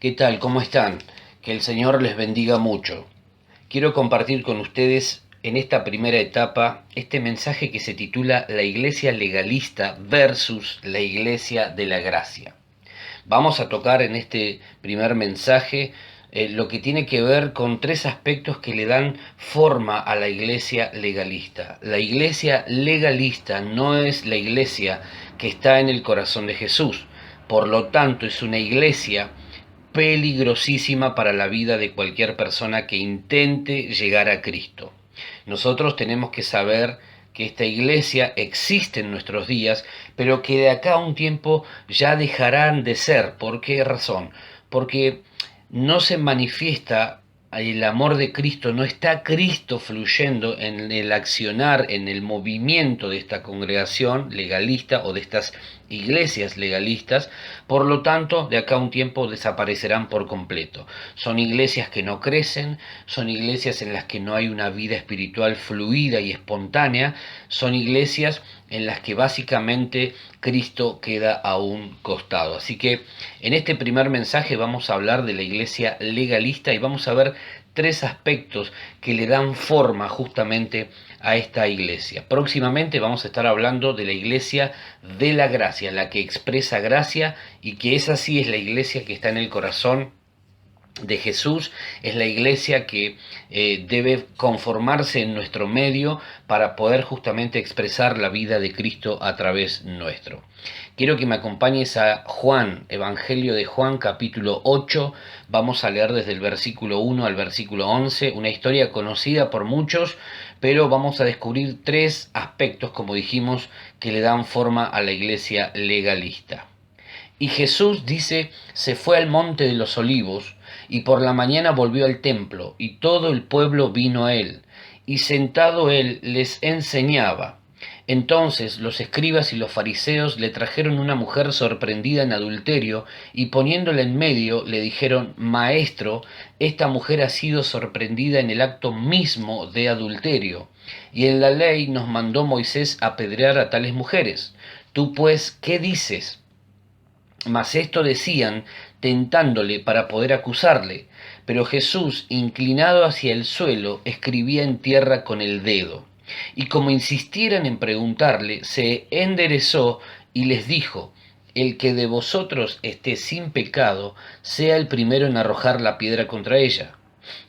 ¿Qué tal? ¿Cómo están? Que el Señor les bendiga mucho. Quiero compartir con ustedes en esta primera etapa este mensaje que se titula La Iglesia Legalista versus la Iglesia de la Gracia. Vamos a tocar en este primer mensaje lo que tiene que ver con tres aspectos que le dan forma a la iglesia legalista. La iglesia legalista no es la iglesia que está en el corazón de Jesús. Por lo tanto, es una iglesia peligrosísima para la vida de cualquier persona que intente llegar a Cristo. Nosotros tenemos que saber que esta iglesia existe en nuestros días, pero que de acá a un tiempo ya dejarán de ser. ¿Por qué razón? Porque no se manifiesta el amor de Cristo, no está Cristo fluyendo en el accionar, en el movimiento de esta congregación legalista o de estas iglesias legalistas. Por lo tanto, de acá a un tiempo desaparecerán por completo. Son iglesias que no crecen, son iglesias en las que no hay una vida espiritual fluida y espontánea, son iglesias en las que básicamente Cristo queda a un costado. Así que en este primer mensaje vamos a hablar de la iglesia legalista y vamos a ver tres aspectos que le dan forma justamente a esta iglesia. Próximamente vamos a estar hablando de la iglesia de la gracia, la que expresa gracia, y que esa sí es la iglesia que está en el corazón de Jesús, es la iglesia que debe conformarse en nuestro medio para poder justamente expresar la vida de Cristo a través nuestro. Quiero que me acompañes a Juan, Evangelio de Juan, capítulo 8. Vamos a leer desde el versículo 1 al versículo 11, una historia conocida por muchos, pero vamos a descubrir tres aspectos, como dijimos, que le dan forma a la iglesia legalista. Y Jesús, dice, se fue al monte de los olivos, y por la mañana volvió al templo, y todo el pueblo vino a él, y sentado él les enseñaba. Entonces los escribas y los fariseos le trajeron una mujer sorprendida en adulterio, y poniéndola en medio le dijeron: Maestro, esta mujer ha sido sorprendida en el acto mismo de adulterio, y en la ley nos mandó Moisés apedrear a tales mujeres. Tú pues, ¿qué dices? Mas esto decían, tentándole para poder acusarle. Pero Jesús, inclinado hacia el suelo, escribía en tierra con el dedo. Y como insistieran en preguntarle, se enderezó y les dijo: El que de vosotros esté sin pecado, sea el primero en arrojar la piedra contra ella.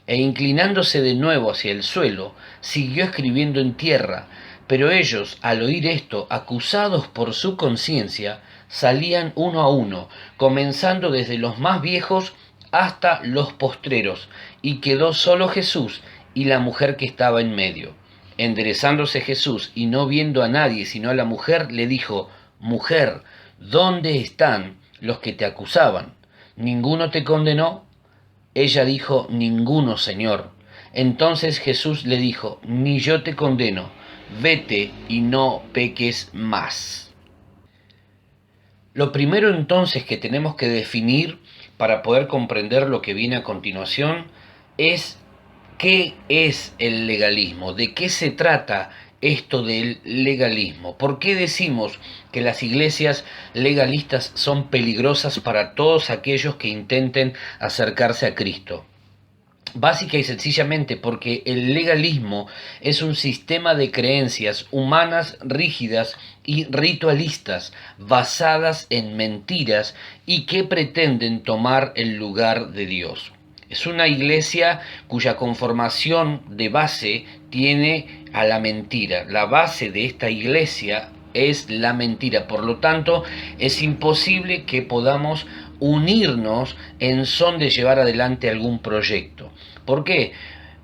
E inclinándose de nuevo hacia el suelo, siguió escribiendo en tierra. Pero ellos, al oír esto, acusados por su conciencia, salían uno a uno, comenzando desde los más viejos hasta los postreros, y quedó solo Jesús y la mujer que estaba en medio. Enderezándose Jesús y no viendo a nadie sino a la mujer, le dijo: Mujer, ¿dónde están los que te acusaban? ¿Ninguno te condenó? Ella dijo: Ninguno, Señor. Entonces Jesús le dijo: Ni yo te condeno, vete y no peques más. Lo primero entonces que tenemos que definir para poder comprender lo que viene a continuación es qué es el legalismo, de qué se trata esto del legalismo. ¿Por qué decimos que las iglesias legalistas son peligrosas para todos aquellos que intenten acercarse a Cristo? Básica y sencillamente porque el legalismo es un sistema de creencias humanas rígidas y ritualistas basadas en mentiras y que pretenden tomar el lugar de Dios. Es una iglesia cuya conformación de base tiene a la mentira. La base de esta iglesia es la mentira. Por lo tanto, es imposible que podamos unirnos en son de llevar adelante algún proyecto. ¿Por qué?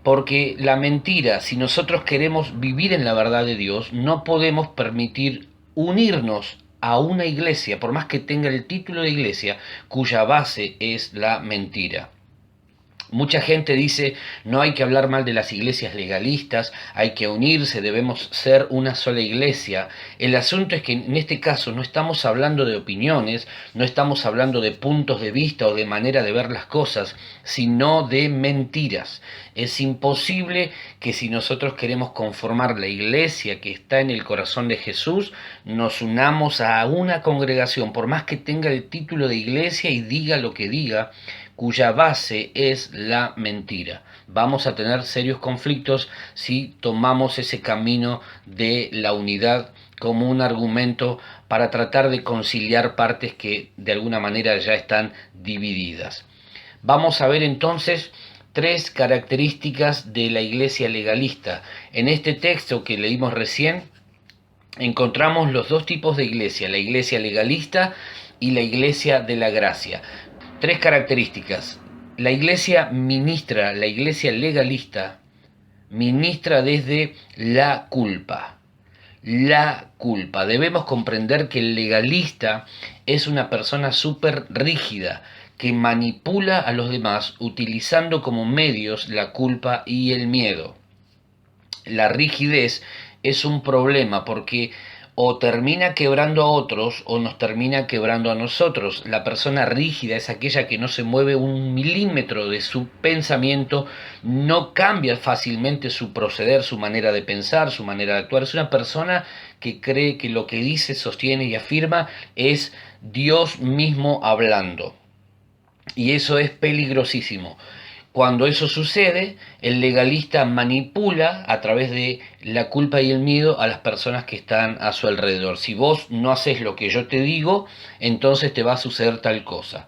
Porque la mentira, si nosotros queremos vivir en la verdad de Dios, no podemos permitir unirnos a una iglesia, por más que tenga el título de iglesia, cuya base es la mentira. Mucha gente dice: no hay que hablar mal de las iglesias legalistas, hay que unirse, debemos ser una sola iglesia. El asunto es que en este caso no estamos hablando de opiniones, no estamos hablando de puntos de vista o de manera de ver las cosas, sino de mentiras. Es imposible que, si nosotros queremos conformar la iglesia que está en el corazón de Jesús, nos unamos a una congregación, por más que tenga el título de iglesia y diga lo que diga, cuya base es la mentira. Vamos a tener serios conflictos si tomamos ese camino de la unidad como un argumento para tratar de conciliar partes que de alguna manera ya están divididas. Vamos a ver entonces tres características de la iglesia legalista. En este texto que leímos recién encontramos los dos tipos de iglesia, la iglesia legalista y la iglesia de la gracia. Tres características. La iglesia legalista, ministra desde la culpa. La culpa. Debemos comprender que el legalista es una persona súper rígida que manipula a los demás utilizando como medios la culpa y el miedo. La rigidez es un problema porque o termina quebrando a otros o nos termina quebrando a nosotros. La persona rígida es aquella que no se mueve un milímetro de su pensamiento, no cambia fácilmente su proceder, su manera de pensar, su manera de actuar. Es una persona que cree que lo que dice, sostiene y afirma es Dios mismo hablando. Y eso es peligrosísimo. Cuando eso sucede, el legalista manipula a través de la culpa y el miedo a las personas que están a su alrededor. Si vos no haces lo que yo te digo, entonces te va a suceder tal cosa.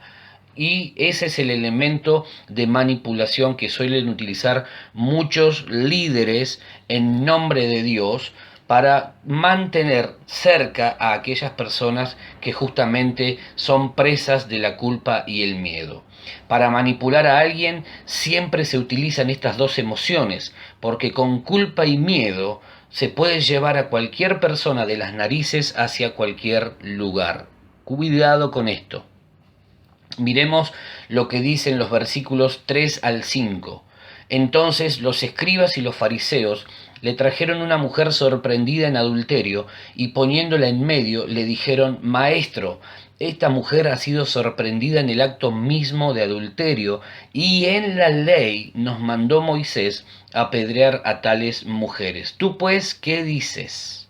Y ese es el elemento de manipulación que suelen utilizar muchos líderes en nombre de Dios para mantener cerca a aquellas personas que justamente son presas de la culpa y el miedo. Para manipular a alguien siempre se utilizan estas dos emociones, porque con culpa y miedo se puede llevar a cualquier persona de las narices hacia cualquier lugar. Cuidado con esto. Miremos lo que dicen los versículos 3 al 5. Entonces los escribas y los fariseos le trajeron una mujer sorprendida en adulterio y poniéndola en medio le dijeron: Maestro, esta mujer ha sido sorprendida en el acto mismo de adulterio y en la ley nos mandó Moisés apedrear a tales mujeres. ¿Tú pues qué dices?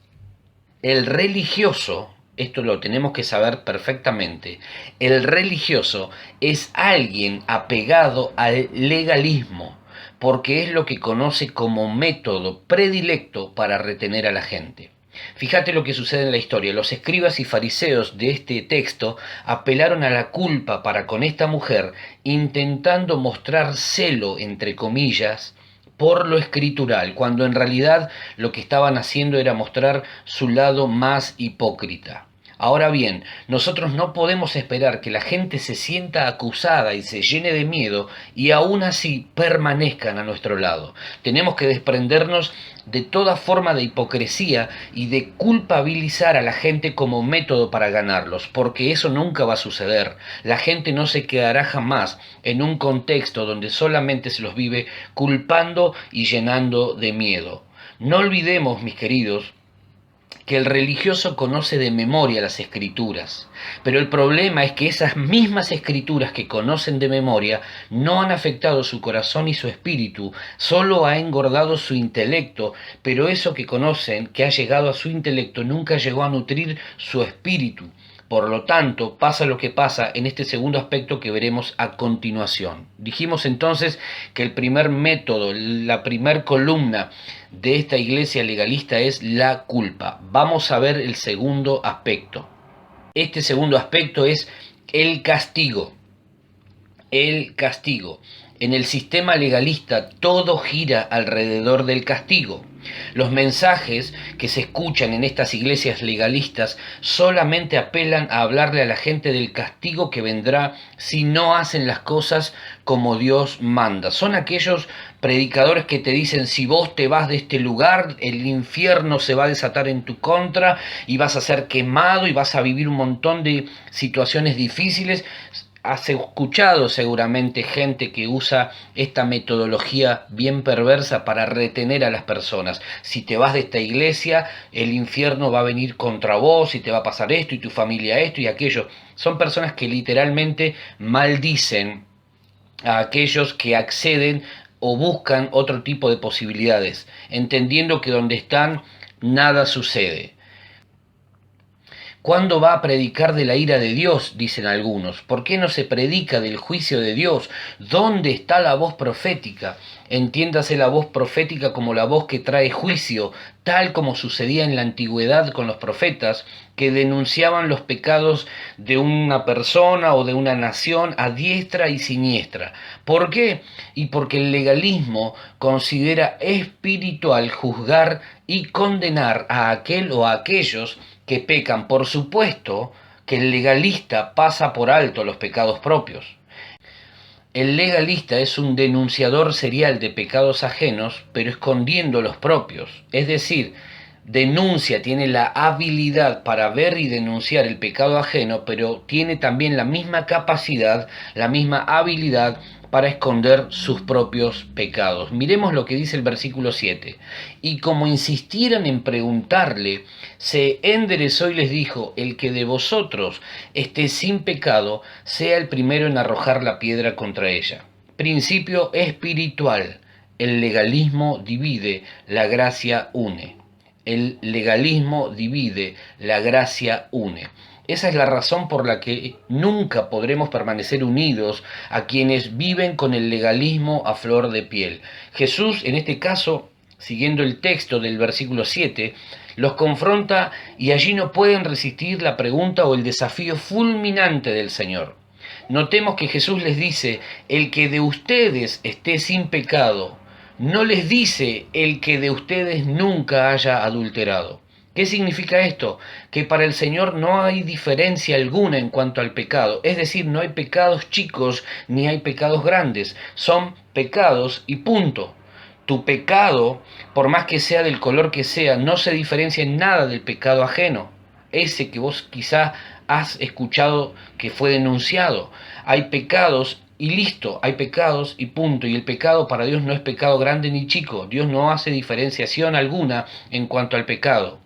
El religioso, esto lo tenemos que saber perfectamente, el religioso es alguien apegado al legalismo, porque es lo que conoce como método predilecto para retener a la gente. Fíjate lo que sucede en la historia. Los escribas y fariseos de este texto apelaron a la culpa para con esta mujer, intentando mostrar celo, entre comillas, por lo escritural, cuando en realidad lo que estaban haciendo era mostrar su lado más hipócrita. Ahora bien, nosotros no podemos esperar que la gente se sienta acusada y se llene de miedo y aún así permanezcan a nuestro lado. Tenemos que desprendernos de toda forma de hipocresía y de culpabilizar a la gente como método para ganarlos, porque eso nunca va a suceder. La gente no se quedará jamás en un contexto donde solamente se los vive culpando y llenando de miedo. No olvidemos, mis queridos, que el religioso conoce de memoria las escrituras, pero el problema es que esas mismas escrituras que conocen de memoria no han afectado su corazón y su espíritu, solo ha engordado su intelecto, pero eso que conocen, que ha llegado a su intelecto, nunca llegó a nutrir su espíritu. Por lo tanto, pasa lo que pasa en este segundo aspecto que veremos a continuación. Dijimos entonces que el primer método, la primer columna de esta iglesia legalista es la culpa. Vamos a ver el segundo aspecto. Este segundo aspecto es el castigo. El castigo. En el sistema legalista todo gira alrededor del castigo. Los mensajes que se escuchan en estas iglesias legalistas solamente apelan a hablarle a la gente del castigo que vendrá si no hacen las cosas como Dios manda. Son aquellos predicadores que te dicen: si vos te vas de este lugar, el infierno se va a desatar en tu contra y vas a ser quemado y vas a vivir un montón de situaciones difíciles. Has escuchado seguramente gente que usa esta metodología bien perversa para retener a las personas. Si te vas de esta iglesia, el infierno va a venir contra vos y te va a pasar esto y tu familia esto y aquello. Son personas que literalmente maldicen a aquellos que acceden o buscan otro tipo de posibilidades, entendiendo que donde están nada sucede. ¿Cuándo va a predicar de la ira de Dios? Dicen algunos. ¿Por qué no se predica del juicio de Dios? ¿Dónde está la voz profética? Entiéndase la voz profética como la voz que trae juicio, tal como sucedía en la antigüedad con los profetas, que denunciaban los pecados de una persona o de una nación a diestra y siniestra. ¿Por qué? Y porque el legalismo considera espiritual juzgar y condenar a aquel o a aquellos que pecan. Por supuesto que el legalista pasa por alto los pecados propios. El legalista es un denunciador serial de pecados ajenos, pero escondiendo los propios. Es decir, denuncia, tiene la habilidad para ver y denunciar el pecado ajeno, pero tiene también la misma capacidad, la misma habilidad para esconder sus propios pecados. Miremos lo que dice el versículo 7. Y como insistieran en preguntarle, se enderezó y les dijo: el que de vosotros esté sin pecado, sea el primero en arrojar la piedra contra ella. Principio espiritual. El legalismo divide, la gracia une. El legalismo divide, la gracia une. Esa es la razón por la que nunca podremos permanecer unidos a quienes viven con el legalismo a flor de piel. Jesús, en este caso, siguiendo el texto del versículo 7, los confronta y allí no pueden resistir la pregunta o el desafío fulminante del Señor. Notemos que Jesús les dice: el que de ustedes esté sin pecado. No les dice: el que de ustedes nunca haya adulterado. ¿Qué significa esto? Que para el Señor no hay diferencia alguna en cuanto al pecado. Es decir, no hay pecados chicos ni hay pecados grandes. Son pecados y punto. Tu pecado, por más que sea del color que sea, no se diferencia en nada del pecado ajeno. Ese que vos quizá has escuchado que fue denunciado. Hay pecados y listo, hay pecados y punto. Y el pecado para Dios no es pecado grande ni chico. Dios no hace diferenciación alguna en cuanto al pecado.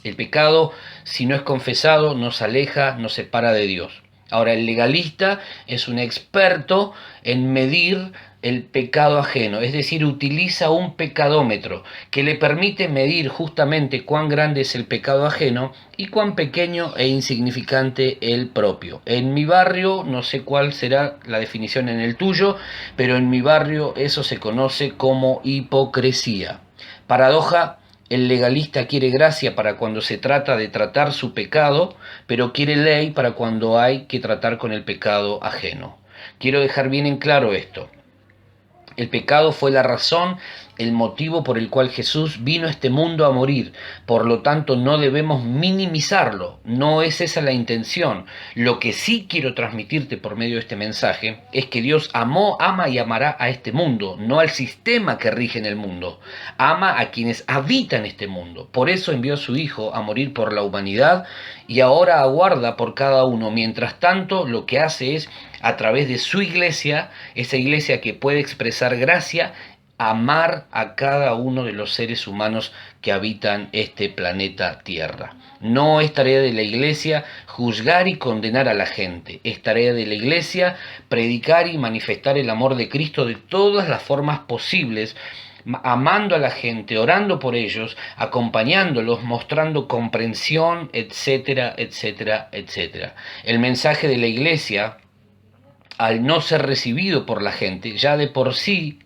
El pecado, si no es confesado, nos aleja, nos separa de Dios. Ahora, el legalista es un experto en medir el pecado ajeno, es decir, utiliza un pecadómetro que le permite medir justamente cuán grande es el pecado ajeno y cuán pequeño e insignificante el propio. En mi barrio, no sé cuál será la definición en el tuyo, pero en mi barrio eso se conoce como hipocresía. Paradoja. El legalista quiere gracia para cuando se trata de tratar su pecado, pero quiere ley para cuando hay que tratar con el pecado ajeno. Quiero dejar bien en claro esto. El pecado fue la razón, el motivo por el cual Jesús vino a este mundo a morir. Por lo tanto, no debemos minimizarlo. No es esa la intención. Lo que sí quiero transmitirte por medio de este mensaje es que Dios amó, ama y amará a este mundo, no al sistema que rige en el mundo. Ama a quienes habitan este mundo. Por eso envió a su Hijo a morir por la humanidad y ahora aguarda por cada uno. Mientras tanto, lo que hace es, a través de su iglesia, esa iglesia que puede expresar gracia, amar a cada uno de los seres humanos que habitan este planeta Tierra. No es tarea de la iglesia juzgar y condenar a la gente. Es tarea de la iglesia predicar y manifestar el amor de Cristo de todas las formas posibles, amando a la gente, orando por ellos, acompañándolos, mostrando comprensión, etcétera, etcétera, etcétera. El mensaje de la iglesia, al no ser recibido por la gente, ya de por sí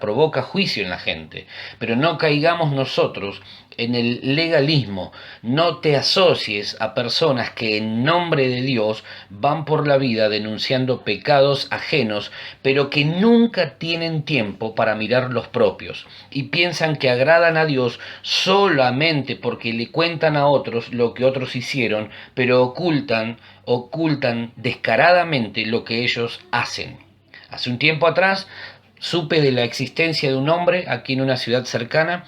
provoca juicio en la gente. Pero no caigamos nosotros en el legalismo. No te asocies a personas que en nombre de Dios van por la vida denunciando pecados ajenos, pero que nunca tienen tiempo para mirar los propios y piensan que agradan a Dios solamente porque le cuentan a otros lo que otros hicieron, pero ocultan descaradamente lo que ellos hacen. Hace un tiempo atrás supe de la existencia de un hombre aquí en una ciudad cercana,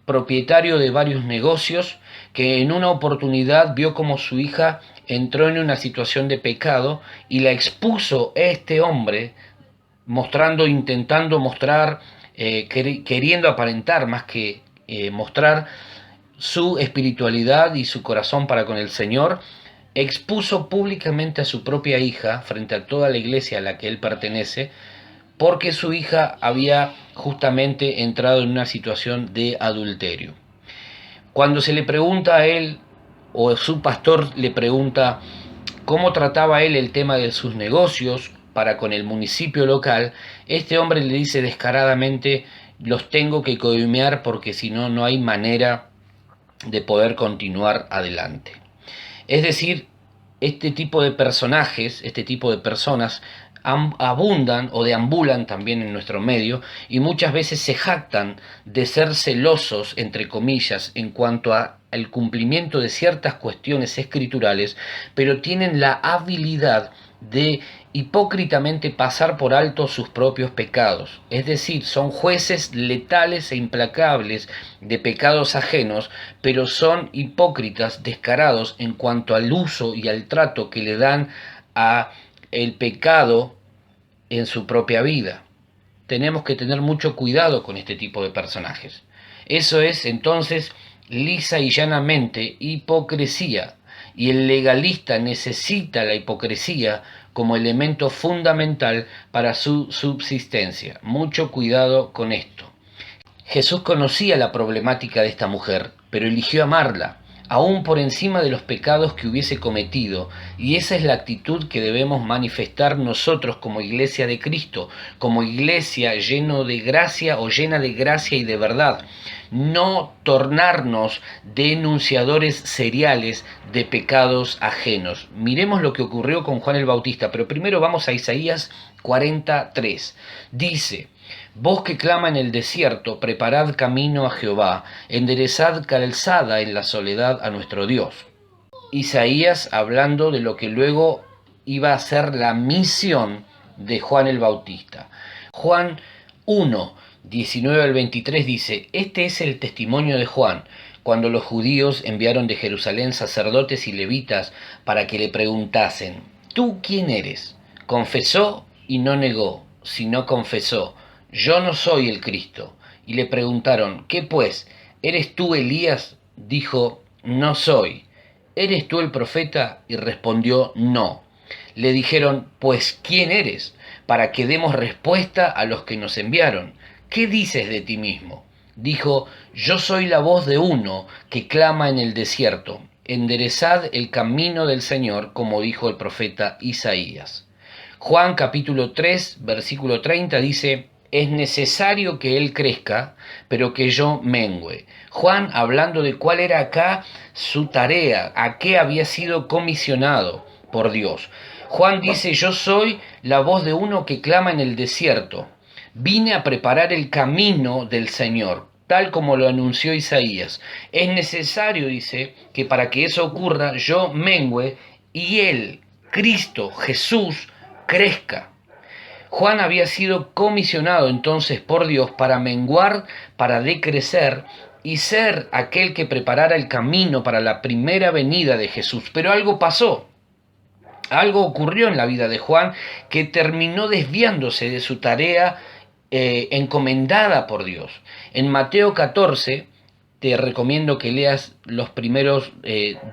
propietario de varios negocios, que en una oportunidad vio como su hija entró en una situación de pecado y la expuso este hombre, intentando mostrar, queriendo aparentar más que mostrar su espiritualidad y su corazón para con el Señor. Expuso públicamente a su propia hija frente a toda la iglesia a la que él pertenece, porque su hija había justamente entrado en una situación de adulterio. Cuando se le pregunta a él, o su pastor le pregunta cómo trataba él el tema de sus negocios para con el municipio local, este hombre le dice descaradamente: los tengo que coimear porque si no, no hay manera de poder continuar adelante. Es decir, este tipo de personajes, este tipo de personas abundan o deambulan también en nuestro medio y muchas veces se jactan de ser celosos, entre comillas, en cuanto al cumplimiento de ciertas cuestiones escriturales, pero tienen la habilidad de hipócritamente pasar por alto sus propios pecados. Es decir, son jueces letales e implacables de pecados ajenos, pero son hipócritas, descarados en cuanto al uso y al trato que le dan a el pecado en su propia vida. Tenemos que tener mucho cuidado con este tipo de personajes. Eso es entonces lisa y llanamente hipocresía, y el legalista necesita la hipocresía como elemento fundamental para su subsistencia. Mucho cuidado con esto. Jesús conocía la problemática de esta mujer, pero eligió amarla, aún por encima de los pecados que hubiese cometido, y esa es la actitud que debemos manifestar nosotros como iglesia de Cristo, como iglesia lleno de gracia o llena de gracia y de verdad. No tornarnos denunciadores seriales de pecados ajenos. Miremos lo que ocurrió con Juan el Bautista, pero primero vamos a Isaías 43. Dice: vos que clama en el desierto, preparad camino a Jehová, enderezad calzada en la soledad a nuestro Dios. Isaías hablando de lo que luego iba a ser la misión de Juan el Bautista. Juan 1, 19 al 23 dice: este es el testimonio de Juan, cuando los judíos enviaron de Jerusalén sacerdotes y levitas para que le preguntasen: ¿tú quién eres? Confesó y no negó, sino confesó: yo no soy el Cristo. Y le preguntaron: ¿qué pues? ¿Eres tú Elías? Dijo: no soy. ¿Eres tú el profeta? Y respondió: no. Le dijeron: pues ¿quién eres? Para que demos respuesta a los que nos enviaron. ¿Qué dices de ti mismo? Dijo: yo soy la voz de uno que clama en el desierto: enderezad el camino del Señor, como dijo el profeta Isaías. Juan capítulo 3, versículo 30 dice: es necesario que Él crezca, pero que yo mengüe. Juan hablando de cuál era acá su tarea, a qué había sido comisionado por Dios. Juan dice: yo soy la voz de uno que clama en el desierto. Vine a preparar el camino del Señor, tal como lo anunció Isaías. Es necesario, dice, que para que eso ocurra yo mengüe y Él, Cristo, Jesús, crezca. Juan había sido comisionado entonces por Dios para menguar, para decrecer y ser aquel que preparara el camino para la primera venida de Jesús. Pero algo pasó, algo ocurrió en la vida de Juan que terminó desviándose de su tarea encomendada por Dios. En Mateo 14, te recomiendo que leas los primeros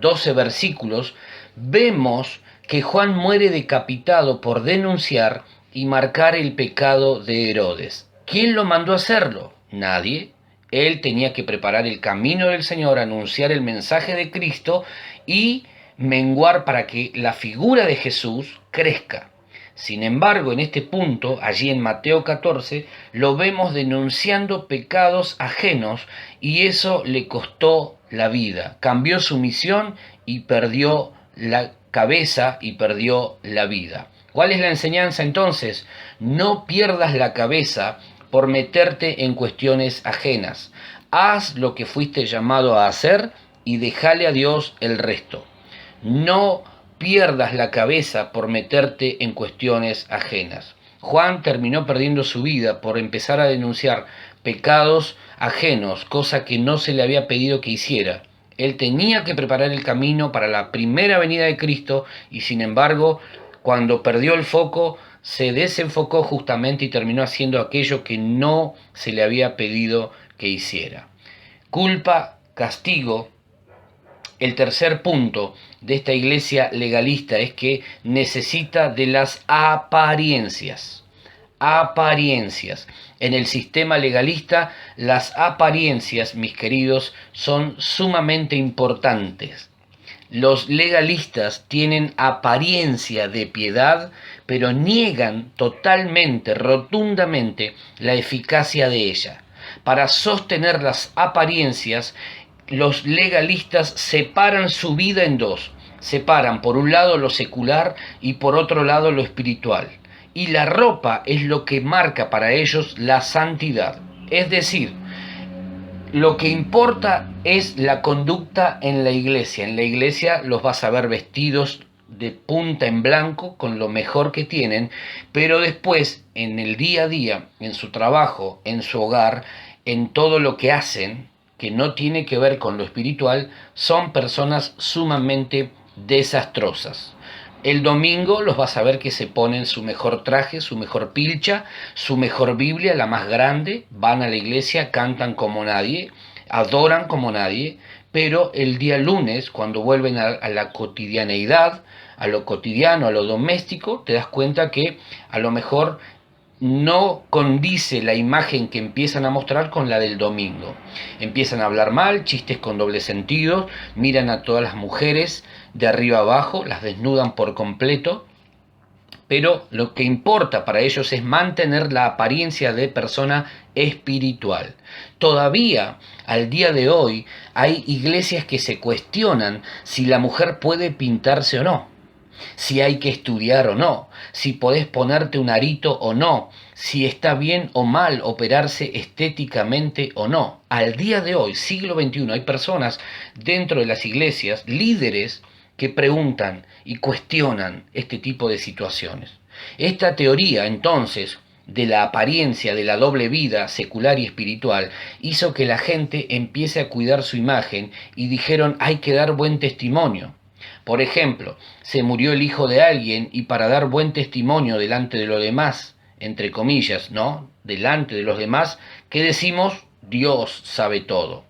12 versículos, vemos que Juan muere decapitado por denunciar y marcar el pecado de Herodes. ¿Quién lo mandó a hacerlo? Nadie. Él tenía que preparar el camino del Señor, anunciar el mensaje de Cristo y menguar para que la figura de Jesús crezca. Sin embargo, en este punto, allí en Mateo 14, lo vemos denunciando pecados ajenos y eso le costó la vida. Cambió su misión y perdió la cabeza y perdió la vida. ¿Cuál es la enseñanza entonces? No pierdas la cabeza por meterte en cuestiones ajenas. Haz lo que fuiste llamado a hacer y déjale a Dios el resto. No pierdas la cabeza por meterte en cuestiones ajenas. Juan terminó perdiendo su vida por empezar a denunciar pecados ajenos, cosa que no se le había pedido que hiciera. Él tenía que preparar el camino para la primera venida de Cristo y sin embargo, cuando perdió el foco, se desenfocó justamente y terminó haciendo aquello que no se le había pedido que hiciera. Culpa, castigo. El tercer punto de esta iglesia legalista es que necesita de las apariencias. apariencias. En el sistema legalista, las apariencias, mis queridos, son sumamente importantes. Los legalistas tienen apariencia de piedad, pero niegan totalmente, rotundamente, la eficacia de ella. Para sostener las apariencias, los legalistas separan su vida en dos. Separan por un lado lo secular y por otro lado lo espiritual. Y la ropa es lo que marca para ellos la santidad. Es decir, lo que importa es la conducta en la iglesia. En la iglesia los vas a ver vestidos de punta en blanco con lo mejor que tienen, pero después en el día a día, en su trabajo, en su hogar, en todo lo que hacen, que no tiene que ver con lo espiritual, son personas sumamente desastrosas. El domingo los vas a ver que se ponen su mejor traje, su mejor pilcha, su mejor Biblia, la más grande, van a la iglesia, cantan como nadie, adoran como nadie, pero el día lunes, cuando vuelven a la cotidianeidad, a lo cotidiano, a lo doméstico, te das cuenta que a lo mejor no condice la imagen que empiezan a mostrar con la del domingo. Empiezan a hablar mal, chistes con doble sentido, miran a todas las mujeres de arriba abajo, las desnudan por completo, pero lo que importa para ellos es mantener la apariencia de persona espiritual. Todavía, al día de hoy, hay iglesias que se cuestionan si la mujer puede pintarse o no, si hay que estudiar o no, si podés ponerte un arito o no, si está bien o mal operarse estéticamente o no. Al día de hoy, siglo XXI, hay personas dentro de las iglesias, líderes, que preguntan y cuestionan este tipo de situaciones. Esta teoría, entonces, de la apariencia de la doble vida secular y espiritual, hizo que la gente empiece a cuidar su imagen y dijeron hay que dar buen testimonio. Por ejemplo, se murió el hijo de alguien y para dar buen testimonio delante de los demás, entre comillas, ¿no? Delante de los demás, ¿qué decimos? Dios sabe todo.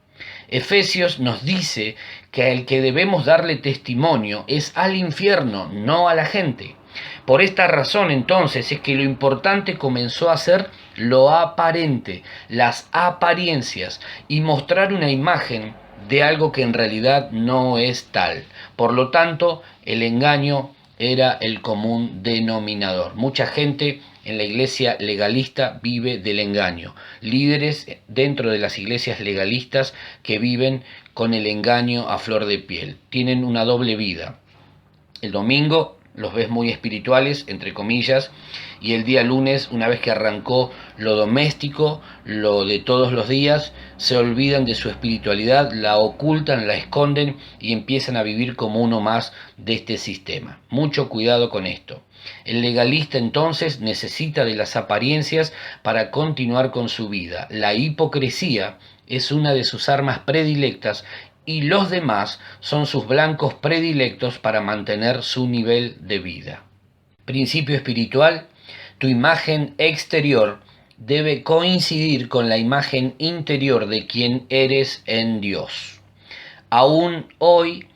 Efesios nos dice que al que debemos darle testimonio es al infierno, no a la gente. Por esta razón entonces es que lo importante comenzó a ser lo aparente, las apariencias y mostrar una imagen de algo que en realidad no es tal. Por lo tanto, el engaño era el común denominador. Mucha gente en la iglesia legalista vive del engaño. Líderes dentro de las iglesias legalistas que viven con el engaño a flor de piel. Tienen una doble vida. El domingo los ves muy espirituales, entre comillas, y el día lunes, una vez que arrancó lo doméstico, lo de todos los días, se olvidan de su espiritualidad, la ocultan, la esconden y empiezan a vivir como uno más de este sistema. Mucho cuidado con esto. El legalista entonces necesita de las apariencias para continuar con su vida. La hipocresía es una de sus armas predilectas y los demás son sus blancos predilectos para mantener su nivel de vida. Principio espiritual: tu imagen exterior debe coincidir con la imagen interior de quien eres en Dios. Aún hoy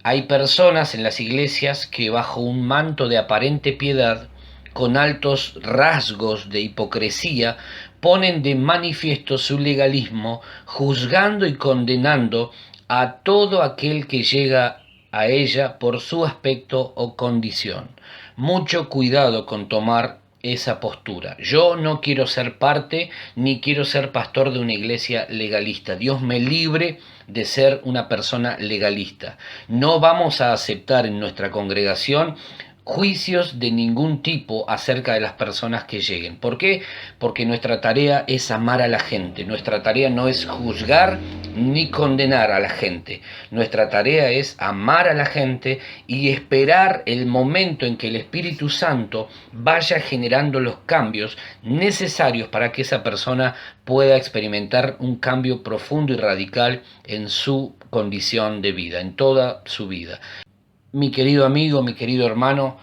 hay personas en las iglesias que bajo un manto de aparente piedad, con altos rasgos de hipocresía, ponen de manifiesto su legalismo, juzgando y condenando a todo aquel que llega a ella por su aspecto o condición. Mucho cuidado con tomar esa postura. Yo no quiero ser parte ni quiero ser pastor de una iglesia legalista. Dios me libre de ser una persona legalista. No vamos a aceptar en nuestra congregación juicios de ningún tipo acerca de las personas que lleguen. ¿Por qué? Porque nuestra tarea es amar a la gente. Nuestra tarea no es juzgar ni condenar a la gente. Nuestra tarea es amar a la gente y esperar el momento en que el Espíritu Santo vaya generando los cambios necesarios para que esa persona pueda experimentar un cambio profundo y radical en su condición de vida, en toda su vida. Mi querido amigo, mi querido hermano,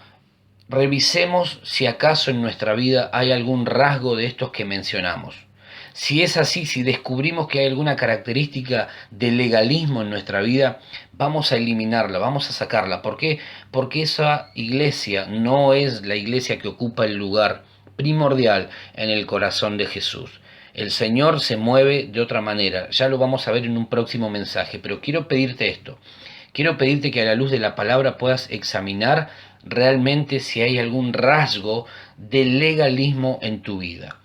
revisemos si acaso en nuestra vida hay algún rasgo de estos que mencionamos. Si es así, si descubrimos que hay alguna característica de legalismo en nuestra vida, vamos a eliminarla, vamos a sacarla. ¿Por qué? Porque esa iglesia no es la iglesia que ocupa el lugar primordial en el corazón de Jesús. El Señor se mueve de otra manera, ya lo vamos a ver en un próximo mensaje, pero quiero pedirte esto. Quiero pedirte que a la luz de la palabra puedas examinar realmente si hay algún rasgo de legalismo en tu vida.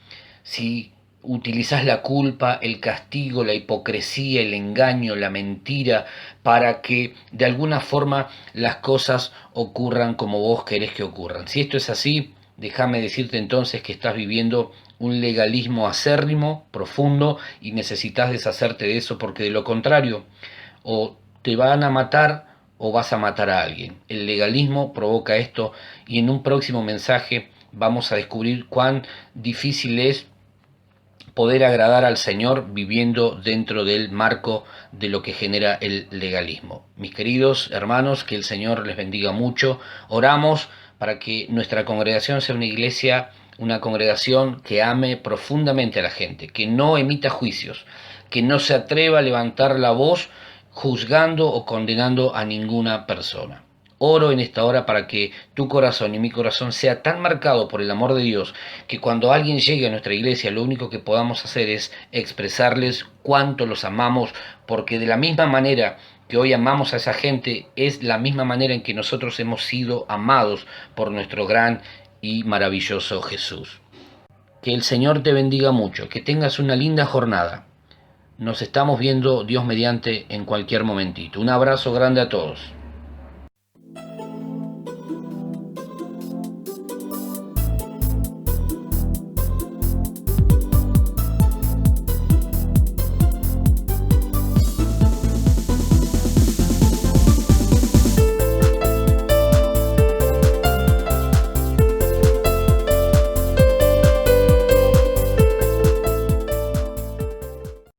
Si utilizas la culpa, el castigo, la hipocresía, el engaño, la mentira, para que de alguna forma las cosas ocurran como vos querés que ocurran. Si esto es así, déjame decirte entonces que estás viviendo un legalismo acérrimo, profundo, y necesitas deshacerte de eso, porque de lo contrario, o te van a matar o vas a matar a alguien. El legalismo provoca esto, y en un próximo mensaje vamos a descubrir cuán difícil es poder agradar al Señor viviendo dentro del marco de lo que genera el legalismo. Mis queridos hermanos, que el Señor les bendiga mucho. Oramos para que nuestra congregación sea una congregación que ame profundamente a la gente, que no emita juicios, que no se atreva a levantar la voz juzgando o condenando a ninguna persona. Oro en esta hora para que tu corazón y mi corazón sea tan marcado por el amor de Dios que cuando alguien llegue a nuestra iglesia lo único que podamos hacer es expresarles cuánto los amamos, porque de la misma manera que hoy amamos a esa gente es la misma manera en que nosotros hemos sido amados por nuestro gran y maravilloso Jesús. Que el Señor te bendiga mucho, que tengas una linda jornada. Nos estamos viendo, Dios mediante, en cualquier momentito. Un abrazo grande a todos.